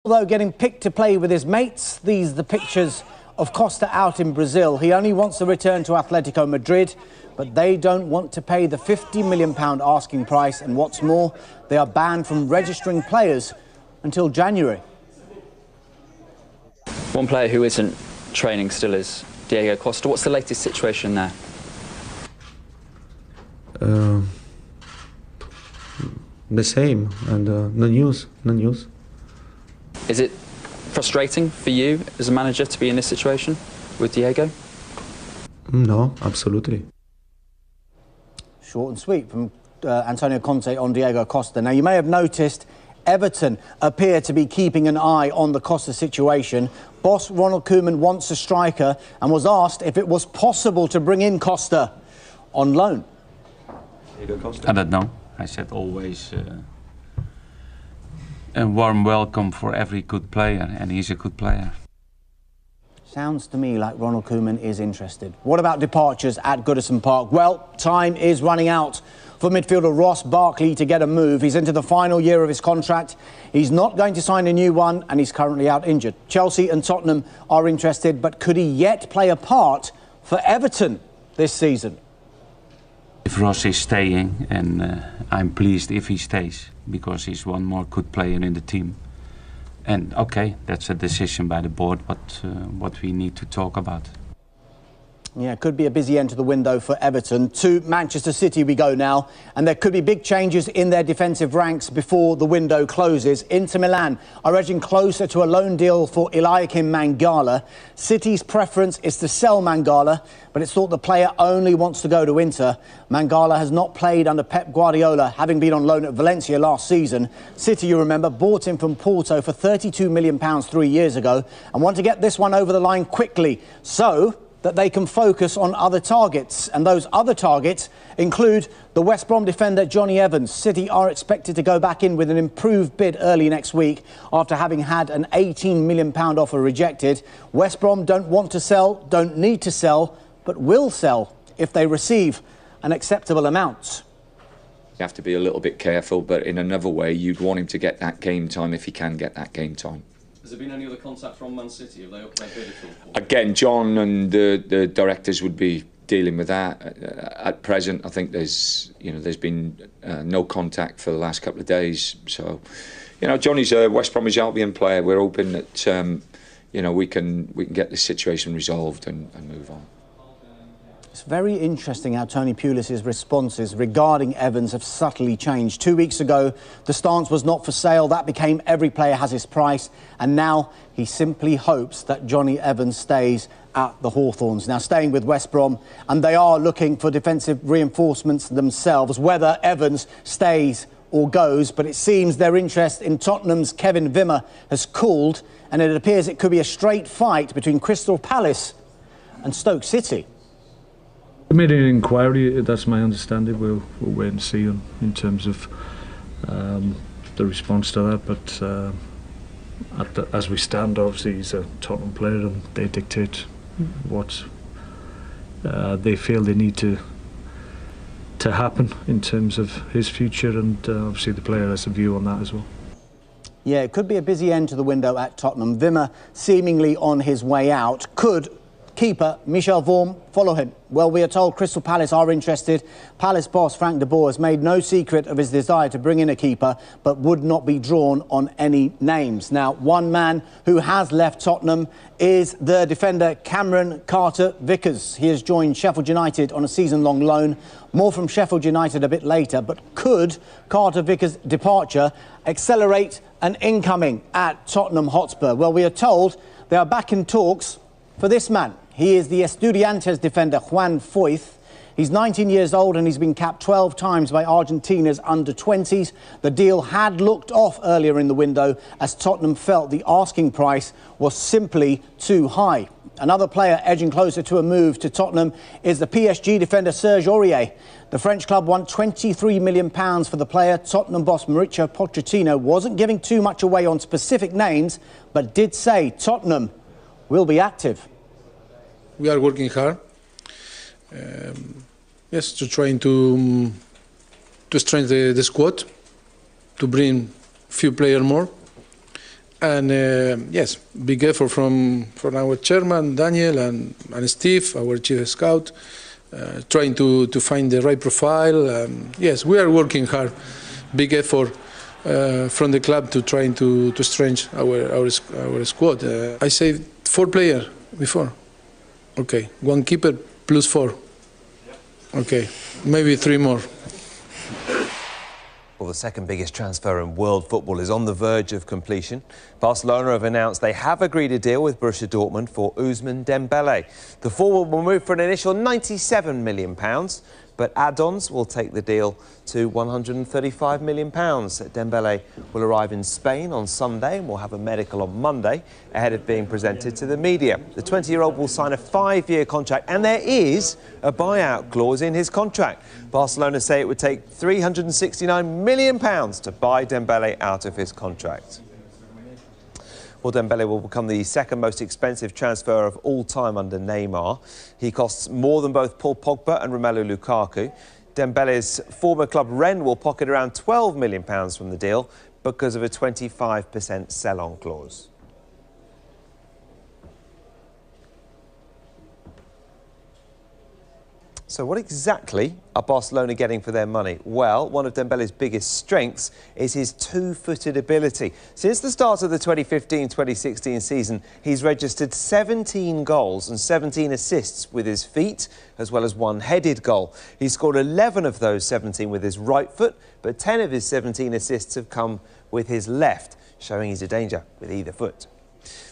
Although getting picked to play with his mates, these are the pictures of Costa out in Brazil. He only wants to return to Atletico Madrid, but they don't want to pay the £50 million asking price. And what's more, they are banned from registering players until January. One player who isn't training still is Diego Costa. What's the latest situation there? The same, and no news. Is it frustrating for you as a manager to be in this situation with Diego? No, absolutely. Short and sweet from Antonio Conte on Diego Costa. Now, you may have noticed Everton appear to be keeping an eye on the Costa situation. Boss Ronald Koeman wants a striker and was asked if it was possible to bring in Costa on loan. Diego Costa? I don't know. I said always a warm welcome for every good player, and he's a good player. Sounds to me like Ronald Koeman is interested. What about departures at Goodison Park? Well, time is running out for midfielder Ross Barkley to get a move. He's into the final year of his contract. He's not going to sign a new one, and he's currently out injured. Chelsea and Tottenham are interested, but could he yet play a part for Everton this season? If Ross is staying, and I'm pleased if he stays, because he's one more good player in the team. And okay, that's a decision by the board, but what we need to talk about. Yeah, it could be a busy end to the window for Everton. To Manchester City we go now, and there could be big changes in their defensive ranks before the window closes. Inter Milan are edging closer to a loan deal for Eliakim Mangala. City's preference is to sell Mangala, but it's thought the player only wants to go to Inter. Mangala has not played under Pep Guardiola, having been on loan at Valencia last season. City, you remember, bought him from Porto for £32 million 3 years ago and want to get this one over the line quickly so that they can focus on other targets. And those other targets include the West Brom defender Johnny Evans. City are expected to go back in with an improved bid early next week after having had an £18 million offer rejected. West Brom don't want to sell, don't need to sell, but will sell if they receive an acceptable amount. You have to be a little bit careful, but in another way, you'd want him to get that game time if he can get that game time. Has there been any other contact from Man City? Have they opened their bid at all? Again, John and the directors would be dealing with that. At present, I think there's been no contact for the last couple of days. So, Johnny's a West Bromwich Albion player. We're hoping that we can get this situation resolved and move on. It's very interesting how Tony Pulis's responses regarding Evans have subtly changed. 2 weeks ago, the stance was not for sale. That became every player has his price. And now he simply hopes that Johnny Evans stays at the Hawthorns. Now, staying with West Brom, and they are looking for defensive reinforcements themselves, whether Evans stays or goes. But it seems their interest in Tottenham's Kevin Wimmer has cooled, and it appears it could be a straight fight between Crystal Palace and Stoke City. We made an inquiry, that's my understanding. We'll wait and see in terms of the response to that. But as we stand, obviously he's a Tottenham player and they dictate what they feel they need to happen in terms of his future, and obviously the player has a view on that as well. Yeah, it could be a busy end to the window at Tottenham. Wimmer seemingly on his way out. Could keeper Michel Vorm follow him? Well, we are told Crystal Palace are interested. Palace boss Frank de Boer has made no secret of his desire to bring in a keeper, but would not be drawn on any names. Now, one man who has left Tottenham is the defender Cameron Carter-Vickers. He has joined Sheffield United on a season-long loan. More from Sheffield United a bit later, but could Carter-Vickers' departure accelerate an incoming at Tottenham Hotspur? Well, we are told they are back in talks for this man. He is the Estudiantes defender Juan Foyth. He's 19 years old and he's been capped 12 times by Argentina's under-20s. The deal had looked off earlier in the window as Tottenham felt the asking price was simply too high. Another player edging closer to a move to Tottenham is the PSG defender Serge Aurier. The French club won £23 million for the player. Tottenham boss Mauricio Pochettino wasn't giving too much away on specific names, but did say Tottenham will be active. We are working hard, yes, to trying to strengthen the squad, to bring few players more, And yes, big effort from our chairman, Daniel, and Steve, our chief scout, trying to find the right profile. Yes, we are working hard. Big effort from the club to trying to strengthen our squad. I say 4 players before. Okay, 1 keeper plus 4. Okay, maybe 3 more. Well, the second biggest transfer in world football is on the verge of completion. Barcelona have announced they have agreed a deal with Borussia Dortmund for Ousmane Dembele. The forward will move for an initial £97 million, but add-ons will take the deal to £135 million. Dembele will arrive in Spain on Sunday and will have a medical on Monday ahead of being presented to the media. The 20-year-old will sign a 5-year contract, and there is a buyout clause in his contract. Barcelona say it would take £369 million to buy Dembele out of his contract. Well, Dembele will become the second most expensive transfer of all time under Neymar. He costs more than both Paul Pogba and Romelu Lukaku. Dembele's former club Rennes will pocket around £12 million from the deal because of a 25% sell-on clause. So what exactly are Barcelona getting for their money? Well, one of Dembele's biggest strengths is his two-footed ability. Since the start of the 2015-2016 season, he's registered 17 goals and 17 assists with his feet, as well as 1 headed goal. He scored 11 of those 17 with his right foot, but 10 of his 17 assists have come with his left, showing he's a danger with either foot.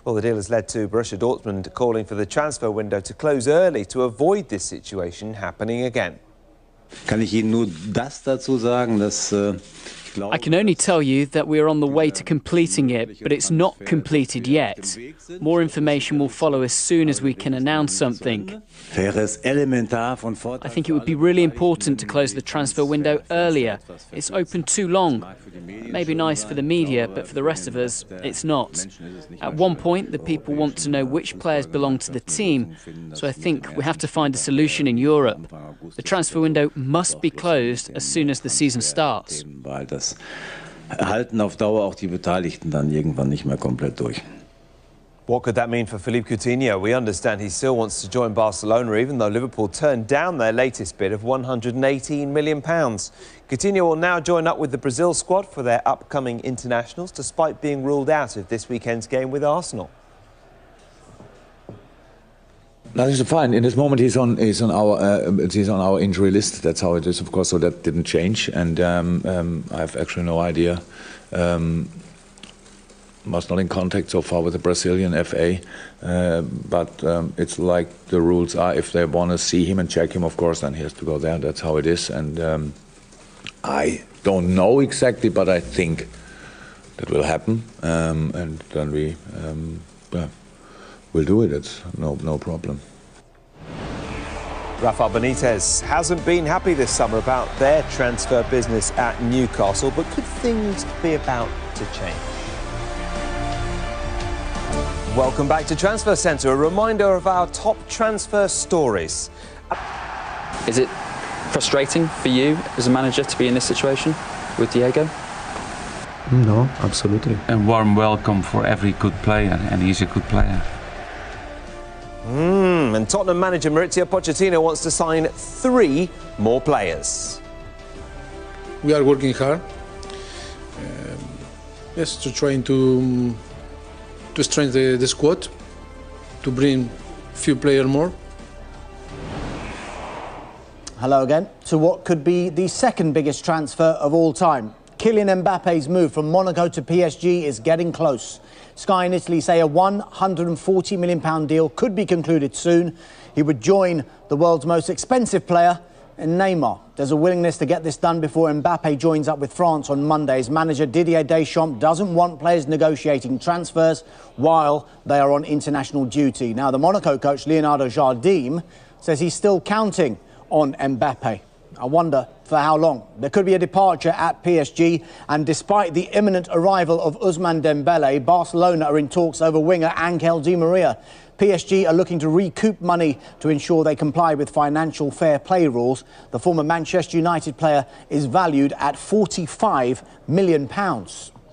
Well, the deal has led to Borussia Dortmund calling for the transfer window to close early to avoid this situation happening again. Kann ich Ihnen nur das dazu sagen, dass I can only tell you that we are on the way to completing it, but it's not completed yet. More information will follow as soon as we can announce something. I think it would be really important to close the transfer window earlier. It's open too long. It may be nice for the media, but for the rest of us, it's not. At one point, the people want to know which players belong to the team, so I think we have to find a solution in Europe. The transfer window must be closed as soon as the season starts. Das halten auf Dauer auch die Beteiligten dann irgendwann nicht mehr komplett durch. What could that mean for Philippe Coutinho? We understand he still wants to join Barcelona, even though Liverpool turned down their latest bid of £118 million. Coutinho will now join up with the Brazil squad for their upcoming internationals, despite being ruled out of this weekend's game with Arsenal. That is fine. In this moment, he's on our injury list. That's how it is, of course. So that didn't change, and I have actually no idea. Was not in contact so far with the Brazilian FA, but it's like the rules are. If they want to see him and check him, of course, then he has to go there. That's how it is, and I don't know exactly, but I think that will happen, and then we. We'll do it, it's no problem. Rafa Benitez hasn't been happy this summer about their transfer business at Newcastle, but could things be about to change? Welcome back to Transfer Centre, a reminder of our top transfer stories. Is it frustrating for you as a manager to be in this situation with Diego? No, absolutely. A warm welcome for every good player, and he's a good player. And Tottenham manager Mauricio Pochettino wants to sign 3 more players. We are working hard. Yes, to trying to strengthen the squad, to bring a few players more. Hello again. To what could be the second biggest transfer of all time. Kylian Mbappe's move from Monaco to PSG is getting close. Sky in Italy say a £140 million deal could be concluded soon. He would join the world's most expensive player in Neymar. There's a willingness to get this done before Mbappe joins up with France on Monday. His manager Didier Deschamps doesn't want players negotiating transfers while they are on international duty. Now, the Monaco coach Leonardo Jardim says he's still counting on Mbappe. I wonder for how long. There could be a departure at PSG, and despite the imminent arrival of Ousmane Dembele, Barcelona are in talks over winger Angel Di Maria. PSG are looking to recoup money to ensure they comply with financial fair play rules. The former Manchester United player is valued at £45 million.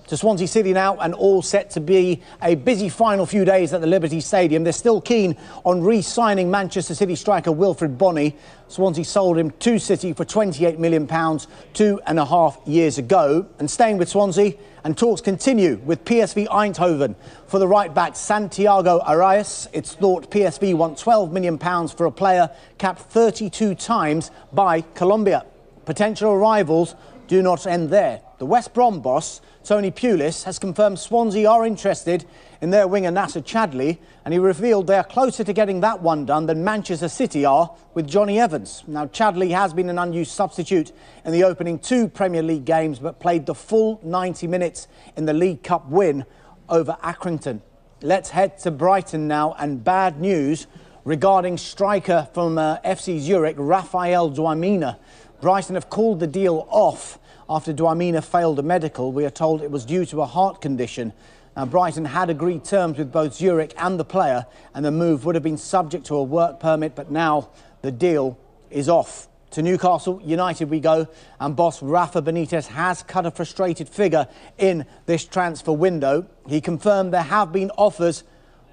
To Swansea City now, and all set to be a busy final few days at the Liberty Stadium. They're still keen on re-signing Manchester City striker Wilfried Bony. Swansea sold him to City for £28 million 2.5 years ago. And staying with Swansea, and talks continue with PSV Eindhoven for the right-back Santiago Arias. It's thought PSV want £12 million for a player capped 32 times by Colombia. Potential rivals do not end there. The West Brom boss, Tony Pulis, has confirmed Swansea are interested in their winger Nasser Chadli, and he revealed they are closer to getting that one done than Manchester City are with Johnny Evans. Now, Chadli has been an unused substitute in the opening 2 Premier League games, but played the full 90 minutes in the League Cup win over Accrington. Let's head to Brighton now, and bad news regarding striker from FC Zurich, Rafael Duamina. Brighton have called the deal off after Duamina failed a medical. We are told it was due to a heart condition. Now, Brighton had agreed terms with both Zurich and the player, and the move would have been subject to a work permit, but now the deal is off. To Newcastle United we go, and boss Rafa Benitez has cut a frustrated figure in this transfer window. He confirmed there have been offers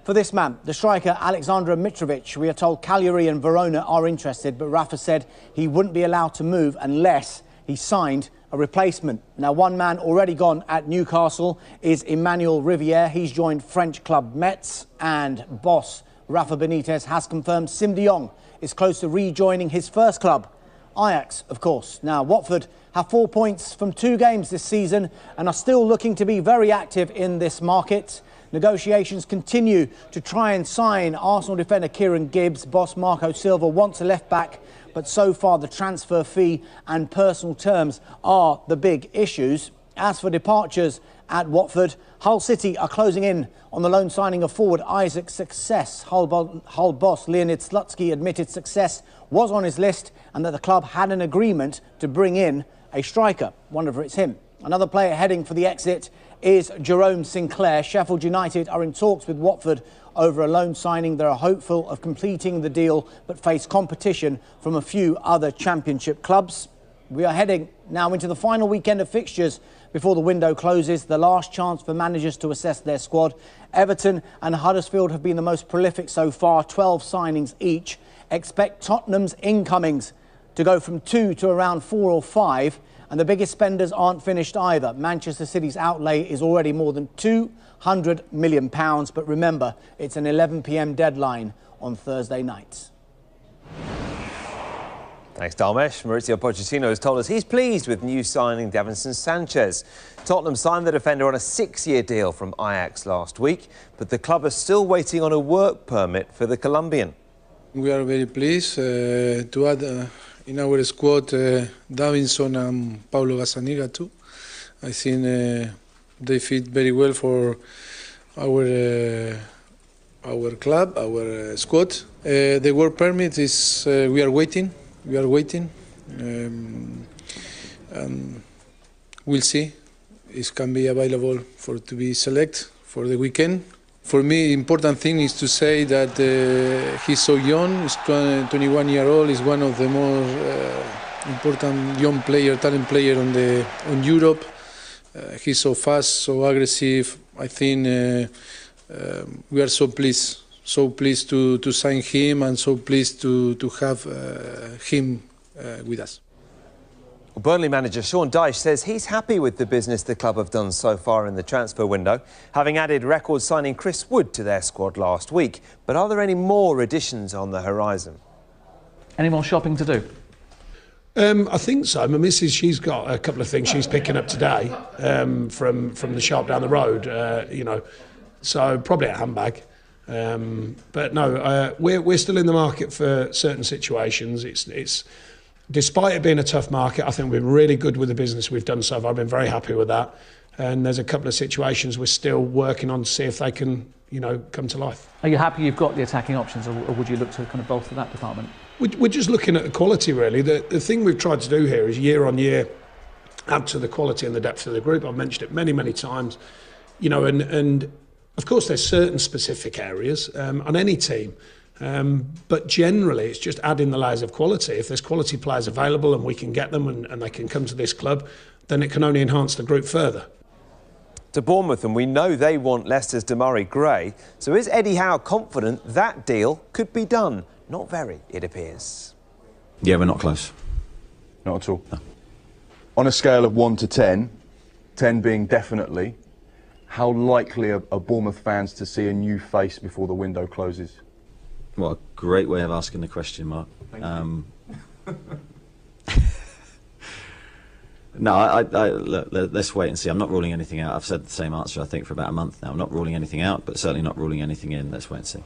for this man, the striker Aleksandar Mitrovic. We are told Cagliari and Verona are interested, but Rafa said he wouldn't be allowed to move unless he signed a replacement. Now, one man already gone at Newcastle is Emmanuel Riviere. He's joined French club Metz, and boss Rafa Benitez has confirmed Sim de Jong is close to rejoining his first club, Ajax, of course. Now, Watford have 4 points from 2 games this season and are still looking to be very active in this market. Negotiations continue to try and sign Arsenal defender Kieran Gibbs. Boss Marco Silva wants a left-back, but so far the transfer fee and personal terms are the big issues. As for departures at Watford, Hull City are closing in on the loan signing of forward Isaac Success. Hull boss Leonid Slutsky admitted Success was on his list and that the club had an agreement to bring in a striker. Wonder if it's him. Another player heading for the exit is Jerome Sinclair. Sheffield United are in talks with Watford over a loan signing. They are hopeful of completing the deal, but face competition from a few other Championship clubs. We are heading now into the final weekend of fixtures before the window closes, the last chance for managers to assess their squad. Everton and Huddersfield have been the most prolific so far, 12 signings each. Expect Tottenham's incomings to go from 2 to around 4 or 5. And the biggest spenders aren't finished either. Manchester City's outlay is already more than £200 million. But remember, it's an 11 p.m. deadline on Thursday night. Thanks, Dalmesh. Mauricio Pochettino has told us he's pleased with new signing Davinson Sanchez. Tottenham signed the defender on a 6-year deal from Ajax last week, but the club are still waiting on a work permit for the Colombian. We are very pleased to add in our squad Davinson and Paulo Gazzaniga too. I think they fit very well for our club, our squad. The work permit is we are waiting. We'll see. It can be available to be selected for the weekend. For me, the important thing is to say that he's so young. He's 21 years old. He's one of the more important young talent player on Europe. He's so fast, so aggressive. I think we are so pleased to sign him, and so pleased to have him with us. Burnley manager Sean Dyche says he's happy with the business the club have done so far in the transfer window, having added record signing Chris Wood to their squad last week. But are there any more additions on the horizon? Any more shopping to do? I think so. My missus, she's got a couple of things she's picking up today from the shop down the road, so probably a handbag. But no, we're still in the market for certain situations. It's despite it being a tough market, I think we've been really good with the business we've done so far. I've been very happy with that. And there's a couple of situations we're still working on to see if they can, come to life. Are you happy you've got the attacking options, or would you look to kind of bolster that department? We're just looking at the quality, really. The thing we've tried to do here is year on year add to the quality and the depth of the group. I've mentioned it many, many times, and of course there's certain specific areas on any team. But generally, it's just adding the layers of quality. If there's quality players available and we can get them and they can come to this club, then it can only enhance the group further. to Bournemouth, and we know they want Leicester's Demarai Gray. So is Eddie Howe confident that deal could be done? Not very, it appears. Yeah, we're not close. Not at all? No. On a scale of 1 to 10, 10 being definitely, how likely are Bournemouth fans to see a new face before the window closes? What a great way of asking the question, Mark. No, look, let's wait and see. I'm not ruling anything out. I've said the same answer, I think, for about a month now. I'm not ruling anything out, but certainly not ruling anything in. Let's wait and see.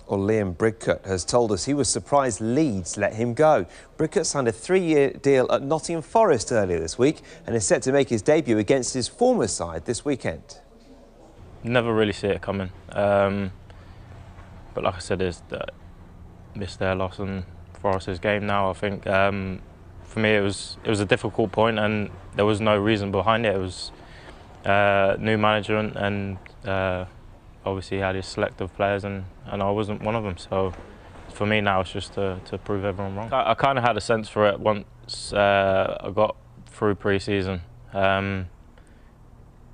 Well, Liam Bridcut has told us he was surprised Leeds let him go. Bridcut signed a 3-year deal at Nottingham Forest earlier this week and is set to make his debut against his former side this weekend. Never really see it coming. But like I said, it's their loss and Forest's game now. I think for me it was a difficult point and there was no reason behind it. It was new manager and obviously he had his selective players and I wasn't one of them. So for me now it's just to prove everyone wrong. I kind of had a sense for it once I got through pre-season.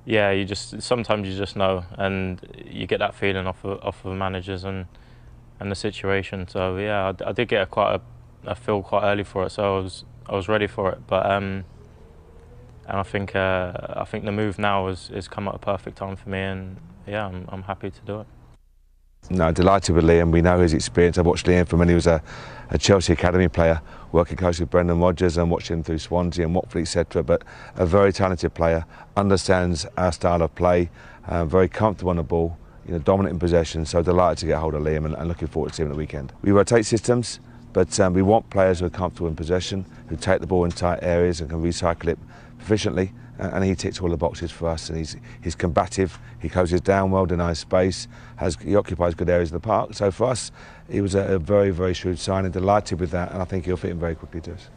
Yeah, sometimes you just know, and you get that feeling off of managers and the situation. So yeah, I did get a feel quite early for it, so I was ready for it. But and I think the move now has come at a perfect time for me, and yeah, I'm happy to do it. No, delighted with Liam. We know his experience. I watched Liam from when he was a Chelsea academy player, working closely with Brendan Rodgers, and watched him through Swansea and Watford, etc. But a very talented player, understands our style of play, very comfortable on the ball, dominant in possession. So delighted to get hold of Liam and looking forward to seeing him at the weekend. We rotate systems, but we want players who are comfortable in possession, who take the ball in tight areas and can recycle it proficiently. And he ticks all the boxes for us, and he's combative, he closes down well, denies space, he occupies good areas of the park. So for us, he was a very, very shrewd signing, delighted with that, and I think he'll fit in very quickly to us.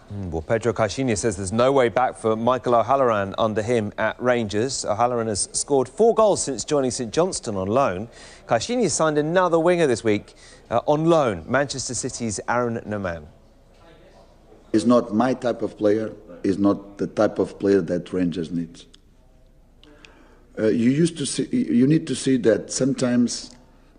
Well, Pedro Caixinha says there's no way back for Michael O'Halloran under him at Rangers. O'Halloran has scored 4 goals since joining St Johnstone on loan. Caixinha signed another winger this week on loan, Manchester City's Aaron Neman. He's not my type of player. Is not the type of player that Rangers needs. You need to see that sometimes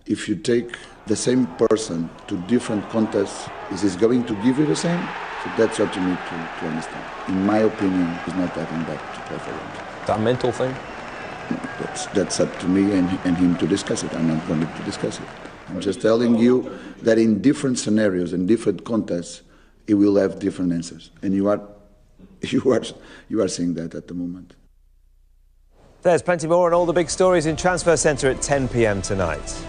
if you take the same person to different contests, is he going to give you the same? So that's what you need to understand. In my opinion, he's not having back to play for Rangers. Is that a mental thing? No, that's up to me and him to discuss it. I'm not going to discuss it. I'm just telling you that in different scenarios, in different contests, he will have different answers. And you are seeing that at the moment. There's plenty more on all the big stories in Transfer Centre at 10 p.m. tonight.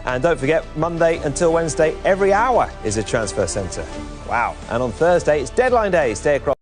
And don't forget, Monday until Wednesday, every hour is a Transfer Centre. Wow. And on Thursday, it's deadline day. Stay across.